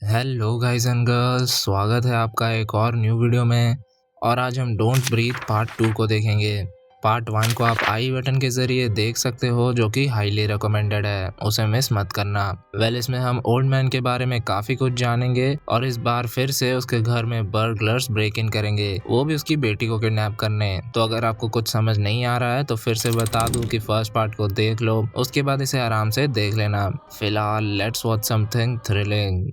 Hello guys and girls, स्वागत है आपका एक और न्यू वीडियो में। और आज हम डोंट ब्रीथ पार्ट 2 को देखेंगे। पार्ट 1 को आप आई बटन के जरिए देख सकते हो, जो कि हाईली रिकमेंडेड है, उसे मिस मत करना। इसमें हम ओल्ड मैन के बारे में काफ़ी कुछ जानेंगे और इस बार फिर से उसके घर में बर्गलर्स ब्रेक इन करेंगे, वो भी उसकी बेटी को किडनैप करने। तो अगर आपको कुछ समझ नहीं आ रहा है तो फिर से बता दूं कि फर्स्ट पार्ट को देख लो, उसके बाद इसे आराम से देख लेना। फिलहाल let's watch something thrilling.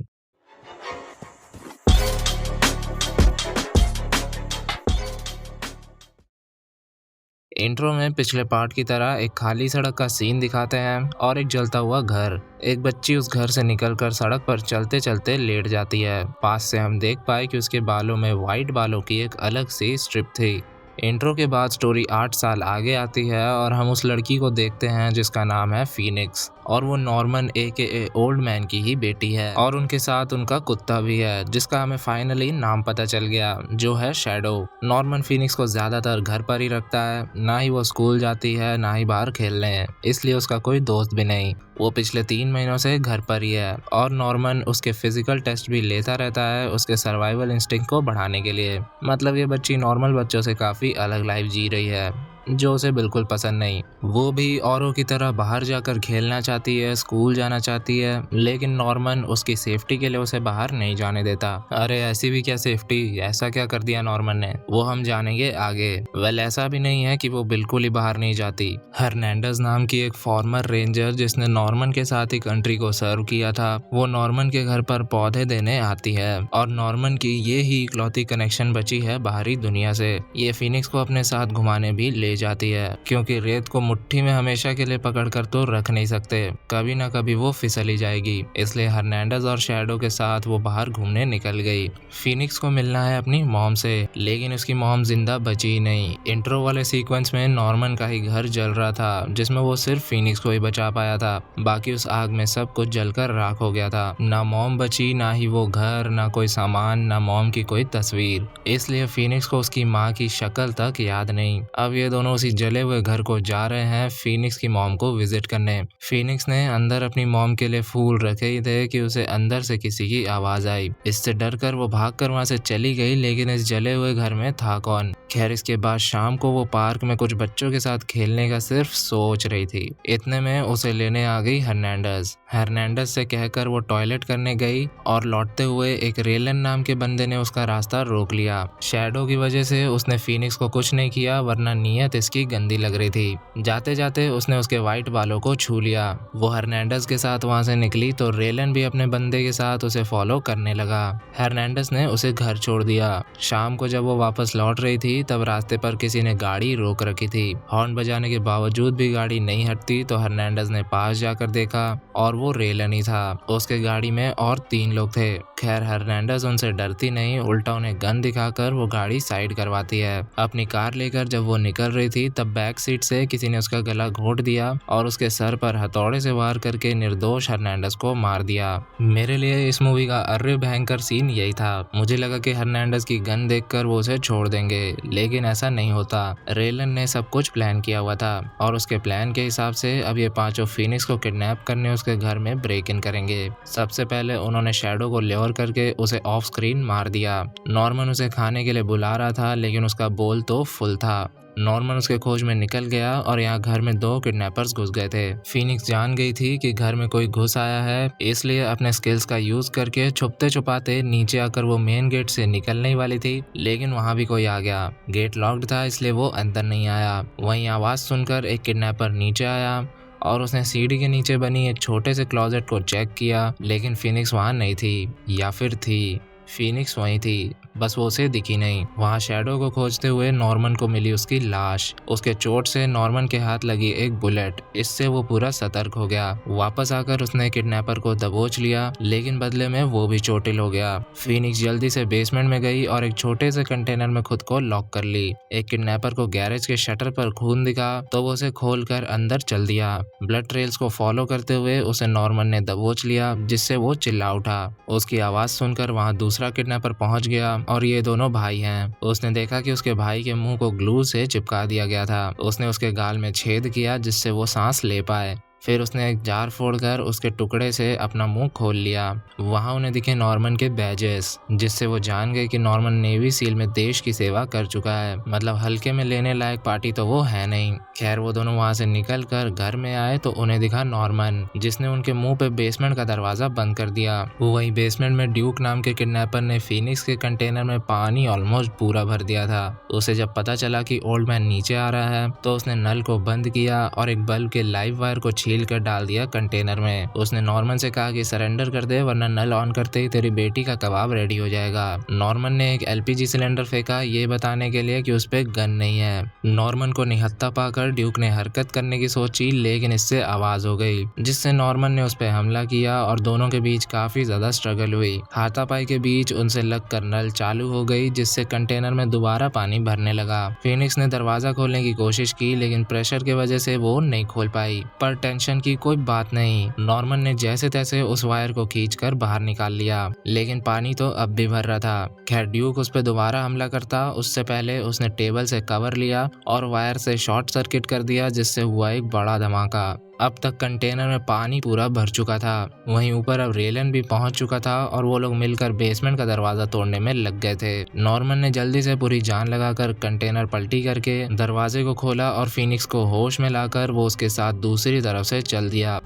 Intro में पिछले पार्ट की तरह एक खाली सड़क का सीन दिखाते हैं और एक जलता हुआ घर। एक बच्ची उस घर से निकलकर सड़क पर चलते चलते लेट जाती है। पास से हम देख पाए कि उसके बालों में वाइट बालों की एक अलग सी स्ट्रिप थी। इंट्रो के बाद स्टोरी 8 साल आगे आती है और हम उस लड़की को देखते हैं जिसका नाम है फीनिक्स, और वो नॉर्मन AKA ओल्ड मैन की ही बेटी है। और उनके साथ उनका कुत्ता भी है, जिसका हमें फाइनली नाम पता चल गया, जो है शैडो। नॉर्मन फीनिक्स को ज्यादातर घर पर ही रखता है, ना ही वो स्कूल जाती है ना ही बाहर खेलने, इसलिए उसका कोई दोस्त भी नहीं। वो पिछले 3 महीनों से घर पर ही है और नॉर्मन उसके फिजिकल टेस्ट भी लेता रहता है, उसके सर्वाइवल इंस्टिंक्ट को बढ़ाने के लिए। मतलब ये बच्ची नॉर्मल बच्चों से काफी अलग लाइफ जी रही है, जो उसे बिल्कुल पसंद नहीं। वो भी औरों की तरह बाहर जाकर खेलना चाहती है, स्कूल जाना चाहती है, लेकिन नॉर्मन उसकी सेफ्टी के लिए उसे बाहर नहीं जाने देता। अरे ऐसी भी क्या सेफ्टी, ऐसा क्या कर दिया नॉर्मन ने, वो हम जानेंगे आगे। ऐसा भी नहीं है कि वो बिल्कुल ही बाहर नहीं जाती। हर्नांडेज नाम की एक फॉर्मर रेंजर, जिसने नॉर्मन के साथ ही कंट्री को सर्व किया था, वो नॉर्मन के घर पर पौधे देने आती है और नॉर्मन की ये ही इकलौती कनेक्शन बची है बाहरी दुनिया से। ये फीनिक्स को अपने साथ घुमाने भी ले जाती है, क्योंकि रेत को मुट्ठी में हमेशा के लिए पकड़कर तो रख नहीं सकते, कभी ना कभी वो फिसल ही जाएगी। इसलिए हर्नांडेज और शैडो के साथ वो बाहर घूमने निकल गई। फीनिक्स को मिलना है अपनी मॉम से, लेकिन उसकी मॉम जिंदा बची ही नहीं। इंट्रो वाले सीक्वेंस में नॉर्मन का ही घर जल रहा था, जिसमें वो सिर्फ फीनिक्स को ही बचा पाया था। बाकी उस आग में सब कुछ जलकर राख हो गया था। ना मॉम बची, ना ही वो घर, ना कोई सामान, ना मॉम की कोई तस्वीर। इसलिए फीनिक्स को उसकी माँ की शक्ल तक याद नहीं। अब ये दोनों उसी जले हुए घर को जा रहे हैं फीनिक्स की मॉम को विजिट करने। फीनिक्स ने अंदर अपनी मॉम के लिए फूल रखे ही थे कि उसे अंदर से किसी की आवाज आई। इससे डरकर वो भागकर वहां से चली गई, लेकिन इस जले हुए घर में था कौन। खैर, इसके बाद शाम को वो पार्क में कुछ बच्चों के साथ खेलने का सिर्फ सोच रही थी। इतने में उसे लेने आ गई हर्नांडेज से कहकर वो टॉयलेट करने गई और लौटते हुए एक रेलन नाम के बंदे ने उसका रास्ता रोक लिया। शैडो की वजह से उसने फीनिक्स को कुछ नहीं किया, वरना नीयत इसकी गंदी लग रही थी। जाते जाते उसने उसके वाइट बालों को छू लिया। वो हर्नांडेज के साथ वहां से निकली तो रेलन भी अपने बंदे के साथ उसे फॉलो करने लगा। हर्नांडेज ने उसे घर छोड़ दिया। शाम को जब वो वापस लौट रही थी, तब रास्ते पर किसी ने गाड़ी रोक रखी थी। हॉर्न बजाने के बावजूद भी गाड़ी नहीं हटती, तो हर्नांडेज ने पास जाकर देखा और वो रेलन ही था। उसके गाड़ी में और 3 लोग थे। खैर, हर्नांडेज उनसे डरती नहीं, उल्टा उन्हें गन दिखाकर वो गाड़ी साइड करवाती है। अपनी कार लेकर जब वो निकल रही थी, तब बैक सीट से किसी ने उसका गला घोंट दिया और उसके सर पर हथौड़े से वार करके निर्दोष हर्नांडेज को मार दिया। मेरे लिए इस मूवी का अर्रे भयंकर सीन यही था। मुझे लगा कि हर्नांडेज की गन देखकर वो उसे छोड़ देंगे, लेकिन ऐसा नहीं होता। रेलन ने सब कुछ प्लान किया हुआ था और उसके प्लान के हिसाब से अब ये पांचों फीनिक्स को किडनैप करने उसके घर में ब्रेक इन करेंगे। सबसे पहले उन्होंने शैडो को ल्योर करके उसे ऑफ स्क्रीन मार दिया। नॉर्मन उसे खाने के लिए बुला रहा था, लेकिन उसका बोल तो फुल था। नॉर्मन उसके खोज में निकल गया और यहाँ घर में 2 किडनैपर्स घुस गए थे। फीनिक्स जान गई थी कि घर में कोई घुस आया है, इसलिए अपने स्किल्स का यूज करके छुपते छुपाते नीचे आकर वो मेन गेट से निकलने ही वाली थी, लेकिन वहां भी कोई आ गया। गेट लॉक्ड था, इसलिए वो अंदर नहीं आया। वहीं आवाज सुनकर एक किडनैपर नीचे आया और उसने सीढ़ी के नीचे बनी एक छोटे से क्लोजेट को चेक किया, लेकिन फीनिक्स वहां नहीं थी, या फिर थी। फीनिक्स वहीं थी, बस वो उसे दिखी नहीं। वहाँ शैडो को खोजते हुए नॉर्मन को मिली उसकी लाश। उसके चोट से नॉर्मन के हाथ लगी एक बुलेट, इससे वो पूरा सतर्क हो गया। वापस आकर उसने किडनैपर को दबोच लिया, लेकिन बदले में वो भी चोटिल हो गया। फीनिक्स जल्दी से बेसमेंट में गई और एक छोटे से कंटेनर में खुद को लॉक कर ली। एक किडनैपर को गैरेज के शटर पर खून दिखा तो वो उसे खोलकर अंदर चल दिया। ब्लड ट्रेल्स को फॉलो करते हुए उसे नॉर्मन ने दबोच लिया, जिससे वो चिल्ला उठा। उसकी आवाज सुनकर वहाँ दूसरा किडनैपर पहुंच गया और ये दोनों भाई हैं। उसने देखा कि उसके भाई के मुंह को ग्लू से चिपका दिया गया था। उसने उसके गाल में छेद किया, जिससे वो सांस ले पाए। फिर उसने एक जार फोड़कर उसके टुकड़े से अपना मुंह खोल लिया। वहां उन्हें दिखे नॉर्मन के बैजेस, जिससे वो जान गए कि नॉर्मन नेवी सील में देश की सेवा कर चुका है। मतलब हल्के में लेने लायक पार्टी तो वो है नहीं। खैर वो दोनों वहां से निकल कर घर में आए तो उन्हें दिखा नॉर्मन, जिसने उनके मुंह पे बेसमेंट का दरवाजा बंद कर दिया। वही बेसमेंट में ड्यूक नाम के किडनैपर ने फीनिक्स के कंटेनर में पानी ऑलमोस्ट पूरा भर दिया था। उसे जब पता चला कि ओल्ड मैन नीचे आ रहा है तो उसने नल को बंद किया और एक बल्ब के लाइव वायर को छील कर डाल दिया कंटेनर में। उसने नॉर्मन से कहा कि सरेंडर कर दे, वरना नल ऑन करते ही तेरी बेटी का कबाब रेडी हो जाएगा। नॉर्मन ने एक एलपीजी सिलेंडर फेंका, ये बताने के लिए कि उस पे गन नहीं है। नॉर्मन को निहत्था पाकर ड्यूक ने हरकत करने की सोची, लेकिन इससे आवाज हो गई, जिससे नॉर्मन ने उस पर हमला किया और दोनों के बीच काफी ज्यादा स्ट्रगल हुई। हाथापाई के बीच उनसे लगकर नल चालू हो गई, जिससे कंटेनर में दोबारा पानी भरने लगा। फिनिक्स ने दरवाजा खोलने की कोशिश की, लेकिन प्रेशर की वजह से वो नहीं खोल पाई। पर टेंशन की कोई बात नहीं, नॉर्मन ने जैसे तैसे उस वायर को खींचकर बाहर निकाल लिया, लेकिन पानी तो अब भी भर रहा था। खैर ड्यूक उस पर दोबारा हमला करता उससे पहले उसने टेबल से कवर लिया और वायर से शॉर्ट सर्किट कर दिया, जिससे हुआ एक बड़ा धमाका। अब तक कंटेनर में पानी पूरा भर चुका था। वहीं ऊपर अब रेलन भी पहुंच चुका था और वो लोग मिलकर बेसमेंट का दरवाजा तोड़ने में लग गए थे। नॉर्मन ने जल्दी से पूरी जान लगाकर कंटेनर पलटी करके दरवाजे को खोला और फिनिक्स को होश में लाकर वो उसके साथ दूसरी तरफ से चल दिया।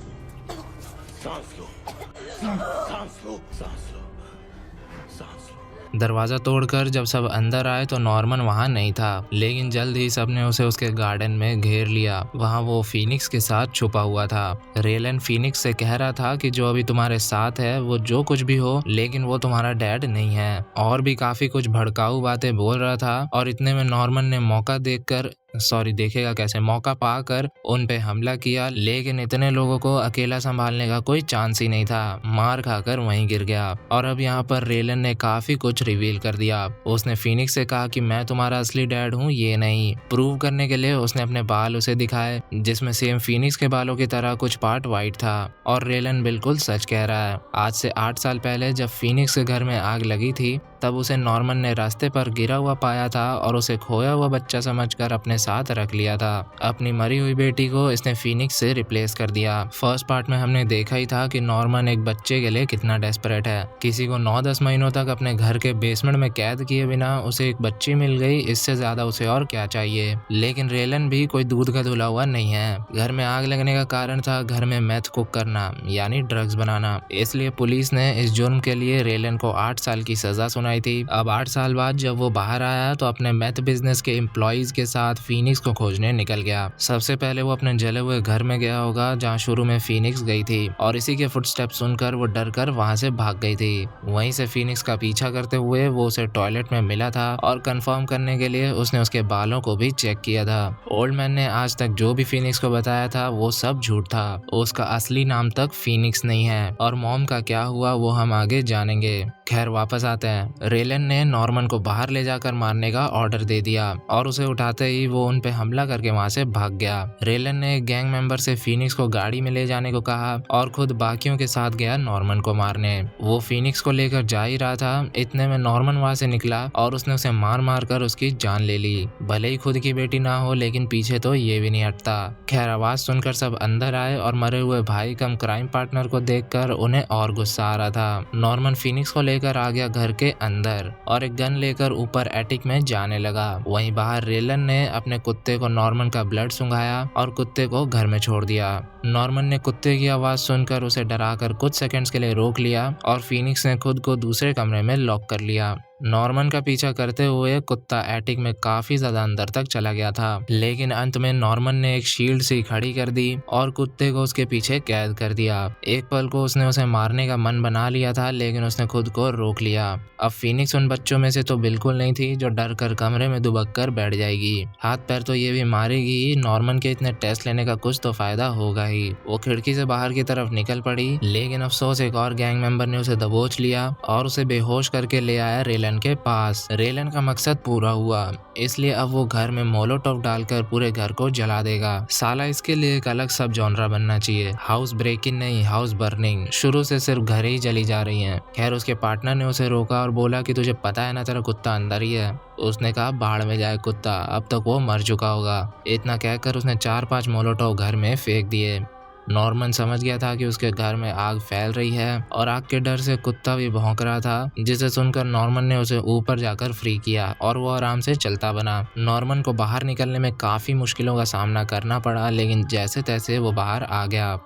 दरवाजा तोड़कर जब सब अंदर आए तो नॉर्मन वहां नहीं था, लेकिन जल्द ही सबने उसे उसके गार्डन में घेर लिया। वहां वो फिनिक्स के साथ छुपा हुआ था। रेलन फिनिक्स से कह रहा था कि जो अभी तुम्हारे साथ है वो जो कुछ भी हो, लेकिन वो तुम्हारा डैड नहीं है। और भी काफी कुछ भड़काऊ बातें बोल रहा था और इतने में नॉर्मन ने मौका पाकर उन पे हमला किया, लेकिन इतने लोगों को अकेला संभालने का कोई चांस ही नहीं था। मार खाकर वहीं गिर गया। और अब यहाँ पर रेलन ने काफी कुछ रिवील कर दिया। उसने फिनिक्स से कहा कि मैं तुम्हारा असली डैड हूँ, ये नहीं। प्रूव करने के लिए उसने अपने बाल उसे दिखाए, जिसमें सेम फिनिक्स के बालों की तरह कुछ पार्ट व्हाइट था। और रेलन बिल्कुल सच कह रहा है। आज से 8 साल पहले जब फिनिक्स के घर में आग लगी थी, तब उसे नॉर्मन ने रास्ते पर गिरा हुआ पाया था और उसे खोया हुआ बच्चा समझकर अपने साथ रख लिया था। अपनी मरी हुई बेटी को इसने फिनिक्स से रिप्लेस कर दिया। फर्स्ट पार्ट में हमने देखा ही था कि नॉर्मन एक बच्चे के लिए कितना डेस्परेट है। किसी को 9-10 महीनों तक अपने घर के बेसमेंट में कैद किए बिना उसे एक बच्ची मिल गई, इससे ज्यादा उसे और क्या चाहिए। लेकिन रेलन भी कोई दूध का धुला हुआ नहीं है। घर में आग लगने का कारण था घर में मेथ कुक करना, यानी ड्रग्स बनाना। इसलिए पुलिस ने इस जुर्म के लिए रेलन को 8 साल की सजा सुनाई थी। अब 8 साल बाद जब वो बाहर आया तो अपने मेथ बिजनेस के एम्प्लॉइज के साथ फिनिक्स को खोजने निकल गया। सबसे पहले वो अपने जले हुए घर में गया होगा जहाँ शुरू में फिनिक्स गई थी, और इसी के फुटस्टेप सुनकर वो डर कर वहाँ से भाग गई थी। वहीं से फिनिक्स का पीछा करते हुए वो उसे टॉयलेट में मिला था और कंफर्म करने के लिए उसने उसके बालों को भी चेक किया था। ओल्ड मैन ने आज तक जो भी फिनिक्स को बताया था वो सब झूठ था। उसका असली नाम तक फिनिक्स नहीं है, और मॉम का क्या हुआ वो हम आगे जानेंगे। खैर वापस आते हैं। रेलन ने नॉर्मन को बाहर ले जाकर मारने का ऑर्डर दे दिया और उसे उठाते ही वो उन पे हमला करके वहां से भाग गया। रेलन ने एक गैंग मेंबर से फिनिक्स को गाड़ी में ले जाने को कहा और खुद बाकियों के साथ गया नॉर्मन को मारने। वो फिनिक्स को लेकर जा ही रहा था, इतने में नॉर्मन वहां से निकला और उसने उसे मार मार कर उसकी जान ले ली। भले ही खुद की बेटी ना हो, लेकिन पीछे तो ये भी नहीं हटता। खैर आवाज सुनकर सब अंदर आए और मरे हुए भाई कम क्राइम पार्टनर को देखकर उन्हें और गुस्सा आ रहा था। नॉर्मन फिनिक्स को लेकर आ गया घर के अंदर और एक गन लेकर ऊपर एटिक में जाने लगा। वहीं बाहर रेलन ने अपने कुत्ते को नॉर्मन का ब्लड सुंघाया और कुत्ते को घर में छोड़ दिया। नॉर्मन ने कुत्ते की आवाज सुनकर उसे डराकर कुछ सेकंड्स के लिए रोक लिया और फिनिक्स ने खुद को दूसरे कमरे में लॉक कर लिया। नॉर्मन का पीछा करते हुए कुत्ता एटिक में काफी ज्यादा अंदर तक चला गया था, लेकिन अंत में नॉर्मन ने एक शील्ड सी खड़ी कर दी और कुत्ते को उसके पीछे कैद कर दिया। एक पल को उसने उसे मारने का मन बना लिया था, लेकिन उसने खुद को रोक लिया। अब फिनिक्स उन बच्चों में से तो बिल्कुल नहीं थी जो डर कर कमरे में दुबक कर बैठ जाएगी। हाथ पैर तो ये भी मारेगी, नॉर्मन के इतने टेस्ट लेने का कुछ तो फायदा होगा ही। वो खिड़की से बाहर की तरफ निकल पड़ी, लेकिन अफसोस एक और गैंग मेंबर ने उसे दबोच लिया और उसे बेहोश करके ले आया रेलन के पास। रेलन का मकसद पूरा हुआ, इसलिए अब वो घर में मोलोटोव डालकर पूरे घर को जला देगा। साला इसके लिए एक अलग सब जॉनरा बनना चाहिए। हाउस ब्रेकिंग नहीं, हाउस बर्निंग। शुरू से सिर्फ घर ही जली जा रही हैं। खैर उसके पार्टनर ने उसे रोका और बोला कि तुझे पता है ना तेरा कुत्ता अंदर ही है। उसने कहा बाढ़ में जाए कुत्ता, अब तक वो मर चुका होगा। इतना कहकर उसने 4-5 मोलोटोव घर में फेंक दिए। नॉर्मन समझ गया था कि उसके घर में आग फैल रही है और आग के डर से कुत्ता भी भौंक रहा था, जिसे सुनकर नॉर्मन ने उसे ऊपर जाकर फ्री किया और वो आराम से चलता बना। नॉर्मन को बाहर निकलने में काफी मुश्किलों का सामना करना पड़ा, लेकिन जैसे तैसे वो बाहर आ गया।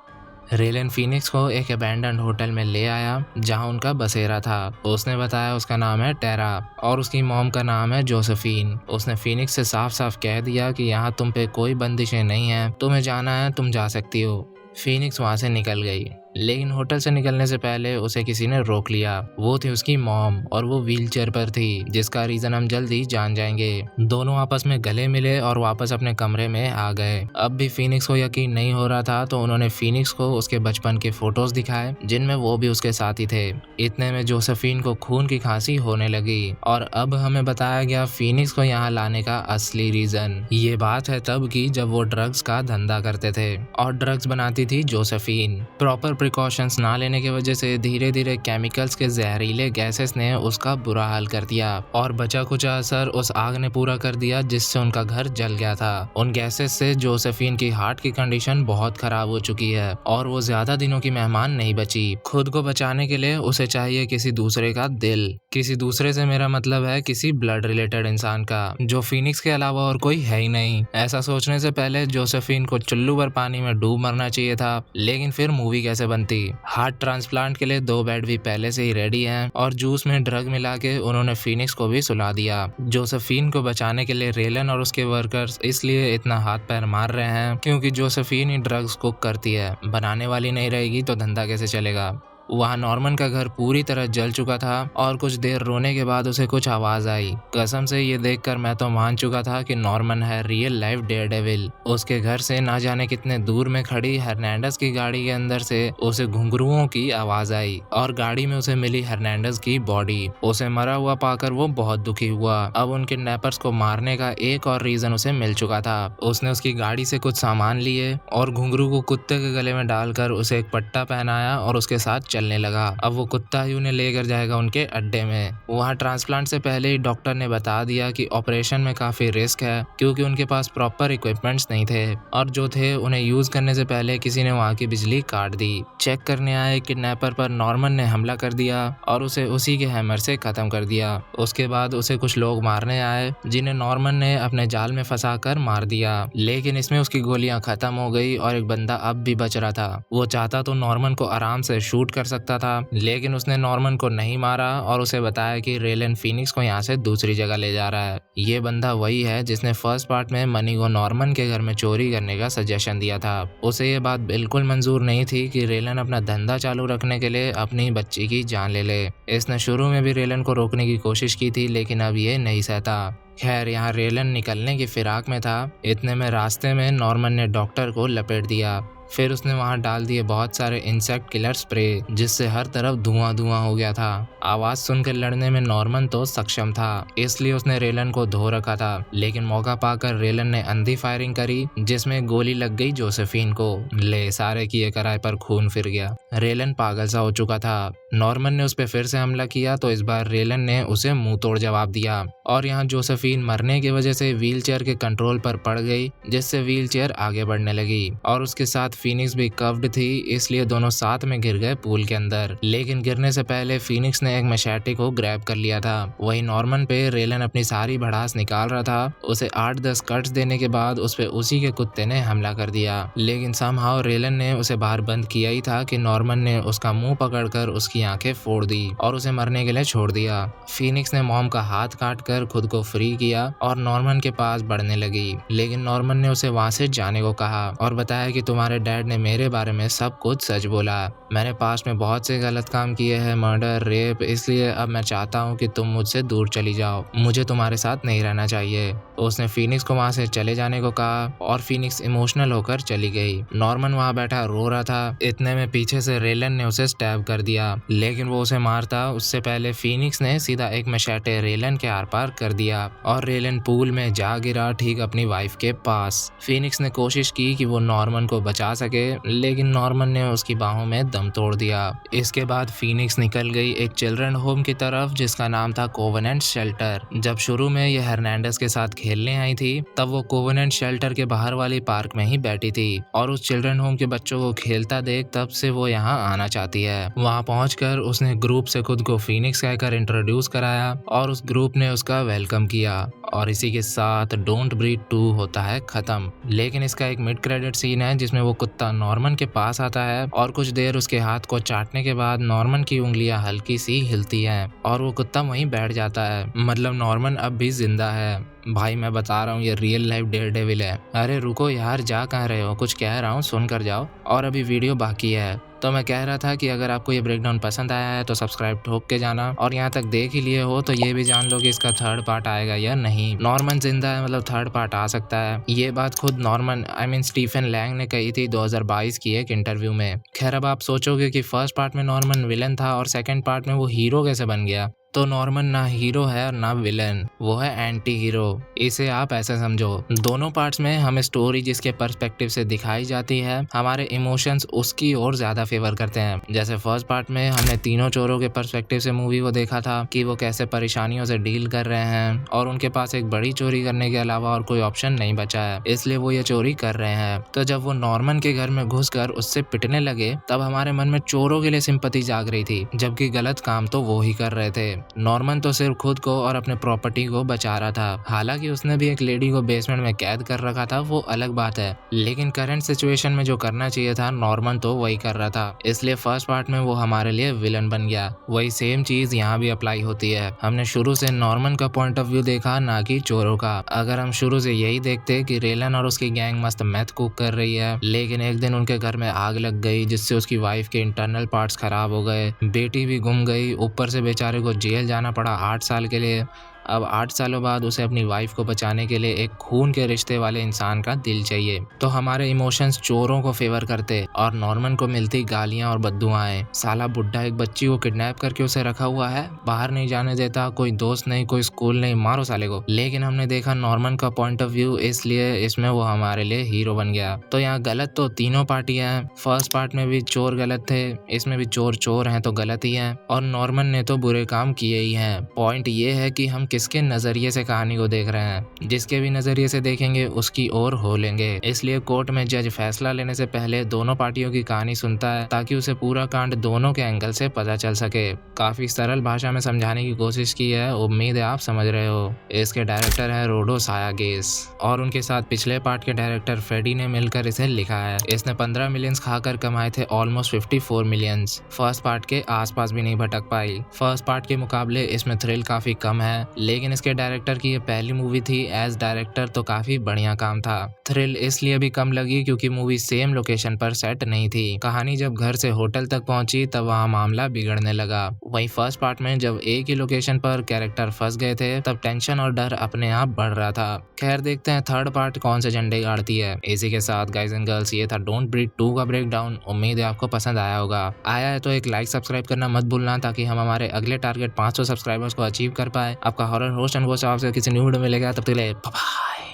रेलन फिनिक्स को एक अबैंडन्ड होटल में ले आया जहां उनका बसेरा था। उसने बताया उसका नाम है टेरा और उसकी मॉम का नाम है जोसेफीन। उसने फिनिक्स से साफ साफ कह दिया कि यहाँ तुम पे कोई बंदिशें नहीं है, तुम्हें जाना है तुम जा सकती हो। फिनिक्स वहां से निकल गई, लेकिन होटल से निकलने से पहले उसे किसी ने रोक लिया। वो थी उसकी मॉम और वो व्हीलचेयर पर थी, जिसका रीजन हम जल्दी जान जाएंगे। दोनों आपस में गले मिले और वापस अपने कमरे में आ गए। अब भी फिनिक्स को यकीन नहीं हो रहा था, तो उन्होंने फिनिक्स को उसके बचपन के फोटोज दिखाए जिनमें वो भी उसके साथ ही थे। इतने में जोसेफीन को खून की खांसी होने लगी और अब हमें बताया गया फिनिक्स को यहाँ लाने का असली रीजन। ये बात है तब की जब वो ड्रग्स का धंधा करते थे और ड्रग्स बनाती थी जोसेफीन। प्रॉपर प्रिकॉशंस ना लेने की वजह से धीरे धीरे केमिकल्स के जहरीले गैसेस ने उसका बुरा हाल कर दिया और बचा कुचा असर उस आग ने पूरा कर दिया, जिससे उनका घर जल गया था। उन गैसेस से जोसेफीन की हार्ट की कंडीशन बहुत खराब हो चुकी है और वो ज्यादा दिनों की मेहमान नहीं बची। खुद को बचाने के लिए उसे चाहिए किसी दूसरे का दिल। किसी दूसरे से मेरा मतलब है किसी ब्लड रिलेटेड इंसान का, जो फिनिक्स के अलावा और कोई है ही नहीं। ऐसा सोचने से पहले जोसेफीन को चुल्लू भर पानी में डूब मरना चाहिए था, लेकिन फिर मूवी कैसे बनती। हार्ट ट्रांसप्लांट के लिए 2 बेड भी पहले से ही रेडी हैं और जूस में ड्रग मिला के उन्होंने फिनिक्स को भी सुला दिया। जोसेफीन को बचाने के लिए रेलन और उसके वर्कर्स इसलिए इतना हाथ पैर मार रहे हैं क्योंकि जोसेफीन ही ड्रग्स कुक करती है। बनाने वाली नहीं रहेगी तो धंधा कैसे चलेगा। वहाँ नॉर्मन का घर पूरी तरह जल चुका था और कुछ देर रोने के बाद उसे कुछ आवाज आई। कसम से ये देखकर मैं तो मान चुका था कि नॉर्मन है रियल लाइफ डेयरडेविल। उसके घर से ना जाने कितने दूर में खड़ी हर्नांडस की गाड़ी के अंदर से उसे घुंघरुओं की आवाज आई और गाड़ी में उसे मिली हर्नांडस की बॉडी। उसे मरा हुआ पाकर वो बहुत दुखी हुआ। अब उन किडनैपर्स को मारने का एक और रीजन उसे मिल चुका था। उसने उसकी गाड़ी से कुछ सामान लिए और घुंघरू को कुत्ते के गले में डालकर उसे एक पट्टा पहनाया और उसके साथ चलने लगा। अब वो कुत्ता ही उन्हें लेकर जाएगा उनके अड्डे में। वहाँ ट्रांसप्लांट से पहले ही डॉक्टर ने बता दिया कि ऑपरेशन में काफी रिस्क है क्योंकि उनके पास प्रॉपर इक्विपमेंट्स नहीं थे और जो थे उन्हें यूज करने से पहले किसी ने वहाँ की बिजली काट दी। चेक करने आए किडनैपर पर नॉर्मन ने हमला कर दिया और उसे उसी के हैमर से खत्म कर दिया। उसके बाद उसे कुछ लोग मारने आए जिन्हें नॉर्मन ने अपने जाल में फंसाकर मार दिया, लेकिन इसमें उसकी गोलियां खत्म हो गई और एक बंदा अब भी बच रहा था। वो चाहता तो नॉर्मन को आराम से शूट कर सकता था, लेकिन उसने नॉर्मन को नहीं मारा और उसे बताया कि रेलन फिनिक्स को यहाँ से दूसरी जगह ले जा रहा है। ये बंदा वही है जिसने फर्स्ट पार्ट में मनी को नॉर्मन के घर में चोरी करने का सजेशन दिया था। उसे ये बात बिल्कुल मंजूर नहीं थी कि रेलन अपना धंधा चालू रखने के लिए अपनी बच्ची की जान ले ले। इसने शुरू में भी रेलन को रोकने की कोशिश की थी, लेकिन अब ये नहीं सहता। खैर यहाँ रेलन निकलने की फिराक में था, इतने में रास्ते में नॉर्मन ने डॉक्टर को लपेट दिया। फिर उसने वहां डाल दिए बहुत सारे इंसेक्ट किलर स्प्रे, जिससे हर तरफ धुआं धुआं हो गया था। आवाज सुनकर लड़ने में नॉर्मन तो सक्षम था, इसलिए उसने रेलन को धो रखा था, लेकिन मौका पाकर रेलन ने अंधी फायरिंग करी जिसमें गोली लग गई जोसेफीन को। ले सारे किए कराए पर खून फिर गया। रेलन पागल सा हो चुका था। नॉर्मन ने उस पर फिर से हमला किया तो इस बार रेलन ने उसे मुंह तोड़ जवाब दिया और यहाँ जोसेफीन मरने की वजह से व्हीलचेयर के कंट्रोल पर पड़ गई, जिससे व्हीलचेयर आगे बढ़ने लगी और उसके साथ फिनिक्स भी कव्ड थी, इसलिए दोनों साथ में गिर गए पूल के अंदर। लेकिन गिरने से पहले फिनिक्स ने एक मैशेटे को ग्रैब कर लिया था। वही नॉर्मन पे रेलन अपनी सारी भड़ास निकाल रहा था। उसे 8-10 कट्स देने के बाद उस पे उसी के कुत्ते ने हमला कर दिया, लेकिन समहाउ रेलन ने उसे बाहर बंद किया ही था कि नॉर्मन ने उसका मुंह पकड़कर उसकी आंखें फोड़ दी और उसे मरने के लिए छोड़ दिया। फिनिक्स ने मॉम का हाथ काट कर खुद को फ्री किया और नॉर्मन के पास बढ़ने लगी, लेकिन नॉर्मन ने उसे वहां से जाने को कहा और बताया कि तुम्हारे डैड ने मेरे बारे में सब कुछ सच बोला। मैंने पास्ट में बहुत से गलत काम किए हैं, मर्डर, रेप, इसलिए अब मैं चाहता हूँ कि तुम मुझसे दूर चली जाओ। मुझे तुम्हारे साथ नहीं रहना चाहिए। उसने फिनिक्स को वहां से चले जाने को कहा और फिनिक्स इमोशनल होकर चली गई। नॉर्मन वहां बैठा रो रहा था। इतने में पीछे से रेलन ने उसे स्टैब कर दिया, लेकिन वो उसे मारता उससे पहले फिनिक्स ने सीधा एक मैशेटे रेलन के आर पार कर दिया और रेलन पूल में जा गिरा, ठीक अपनी वाइफ के पास। फिनिक्स ने कोशिश की कि वो नॉर्मन को बचा सके, लेकिन नॉर्मन ने उसकी बाहों में दम तोड़ दिया। इसके बाद फीनिक्स निकल गई एक चिल्ड्रन होम की तरफ जिसका नाम था कोवेनेंट शेल्टर। जब शुरू में ये हर्नांडेस के साथ खेलने आई थी तब वो कोवेनेंट शेल्टर के बाहर वाली पार्क में ही बैठी थी और उस चिल्ड्रन होम के बच्चों को खेलता देख तब से वो यहाँ आना चाहती है। वहाँ पहुंचकर उसने ग्रुप से खुद को फीनिक्स कहकर इंट्रोड्यूस कराया और उस ग्रुप ने उसका वेलकम किया और इसी के साथ डोंट ब्रीथ 2 होता है खत्म। लेकिन इसका एक मिड क्रेडिट सीन है जिसमें वो कुत्ता नॉर्मन के पास आता है और कुछ देर उसके हाथ को चाटने के बाद नॉर्मन की उंगलियां हल्की सी हिलती हैं और वो कुत्ता वहीं बैठ जाता है। मतलब नॉर्मन अब भी जिंदा है। भाई मैं बता रहा हूँ ये रियल लाइफ डेयरडेविल है। अरे रुको यार, जा कहाँ रहे हो, कुछ कह रहा हूँ सुन कर जाओ। और अभी वीडियो बाकी है। तो मैं कह रहा था कि अगर आपको ये ब्रेकडाउन पसंद आया है तो सब्सक्राइब ठोक के जाना, और यहाँ तक देख ही लिए हो तो ये भी जान लो कि इसका थर्ड पार्ट आएगा या नहीं। नॉर्मन जिंदा है मतलब थर्ड पार्ट आ सकता है। ये बात खुद नॉर्मन स्टीफन लैंग ने कही थी 2022 की एक इंटरव्यू में। खैर अब आप सोचोगे कि फर्स्ट पार्ट में नॉर्मन विलन था और सेकेंड पार्ट में वो हीरो कैसे बन गया। तो नॉर्मन ना हीरो है और ना विलन, वो है एंटी हीरो। इसे आप ऐसे समझो, दोनों पार्ट्स में हमें स्टोरी जिसके पर्सपेक्टिव से दिखाई जाती है हमारे इमोशंस उसकी ओर ज्यादा फेवर करते हैं। जैसे फर्स्ट पार्ट में हमने तीनों चोरों के पर्सपेक्टिव से मूवी को देखा था कि वो कैसे परेशानियों से डील कर रहे हैं और उनके पास एक बड़ी चोरी करने के अलावा और कोई ऑप्शन नहीं बचा है, इसलिए वो ये चोरी कर रहे हैं। तो जब वो नॉर्मन के घर में घुसकर उससे पिटने लगे तब हमारे मन में चोरों के लिए सिंपैथी जाग रही थी, जबकि गलत काम तो वो ही कर रहे थे। नॉर्मन तो सिर्फ खुद को और अपने प्रॉपर्टी को बचा रहा था। हालांकि उसने भी एक लेडी को बेसमेंट में कैद कर रखा था, वो अलग बात है, लेकिन करंट सिचुएशन में जो करना चाहिए था नॉर्मन तो वही कर रहा था, इसलिए फर्स्ट पार्ट में वो हमारे लिए विलन बन गया। वही सेम चीज यहाँ भी अप्लाई होती है। हमने शुरू से नॉर्मन का पॉइंट ऑफ व्यू देखा, ना कि चोरों का। अगर हम शुरू से यही देखते कि रेलन और उसकी गैंग मस्त मैथ कुक कर रही है, लेकिन एक दिन उनके घर में आग लग गई जिससे उसकी वाइफ के इंटरनल पार्ट्स खराब हो गए, बेटी भी गुम गई, ऊपर से बेचारे को जेल जाना पड़ा 8 साल के लिए। अब 8 सालों बाद उसे अपनी वाइफ को बचाने के लिए एक खून के रिश्ते वाले इंसान का दिल चाहिए, तो हमारे इमोशंस चोरों को फेवर करते और नॉर्मन को मिलती गालियां और बद्दुआएं। साला बुड्ढा एक बच्ची को किडनैप करके उसे रखा हुआ है, बाहर नहीं जाने देता, कोई दोस्त नहीं, कोई स्कूल नहीं, मारो साले को। लेकिन हमने देखा नॉर्मन का पॉइंट ऑफ व्यू, इसलिए इसमें वो हमारे लिए हीरो बन गया। तो यहाँ गलत तो तीनों पार्टियां हैं। फर्स्ट पार्ट में भी चोर गलत थे, इसमें भी चोर चोर हैं तो गलत ही है, और नॉर्मन ने तो बुरे काम किए ही हैं। पॉइंट ये है कि हम किसके नजरिए से कहानी को देख रहे हैं। जिसके भी नजरिए से देखेंगे उसकी ओर हो लेंगे। इसलिए कोर्ट में जज फैसला लेने से पहले दोनों पार्टियों की कहानी सुनता है ताकि उसे पूरा कांड दोनों के एंगल से पता चल सके। काफी सरल भाषा में समझाने की कोशिश की है, उम्मीद है आप समझ रहे हो। इसके डायरेक्टर है रोडो सायागेस और उनके साथ पिछले पार्ट के डायरेक्टर फ्रेडी ने मिलकर इसे लिखा है। इसने 15 मिलियन खाकर कमाए थे ऑलमोस्ट 54 मिलियन। फर्स्ट पार्ट के आसपास भी नहीं भटक पाई। फर्स्ट पार्ट के मुकाबले इसमें थ्रिल काफी कम है, लेकिन इसके डायरेक्टर की ये पहली मूवी थी एज डायरेक्टर, तो काफी बढ़िया काम था। थ्रिल इसलिए भी कम लगी क्योंकि मूवी सेम लोकेशन पर सेट नहीं थी। कहानी जब घर से होटल तक पहुंची तब वहाँ मामला बिगड़ने लगा। वहीं फर्स्ट पार्ट में जब एक ही लोकेशन पर कैरेक्टर फंस गए थे तब टेंशन और डर अपने आप बढ़ रहा था। खैर देखते हैं थर्ड पार्ट कौन से झंडे गाड़ती है। इसी के साथ गाइज एंड गर्ल्स ये था डोंट ब्रीथ 2 का ब्रेकडाउन। उम्मीद है आपको पसंद आया होगा। आया है तो एक लाइक सब्सक्राइब करना मत भूलना ताकि हम हमारे अगले टारगेट 500 सब्सक्राइबर्स को अचीव कर पाए। आपका हॉरर होस्ट एंड वो आपसे किसी न्यू वीडियो में मिलेगा, तब तक के लिए बाय बाय।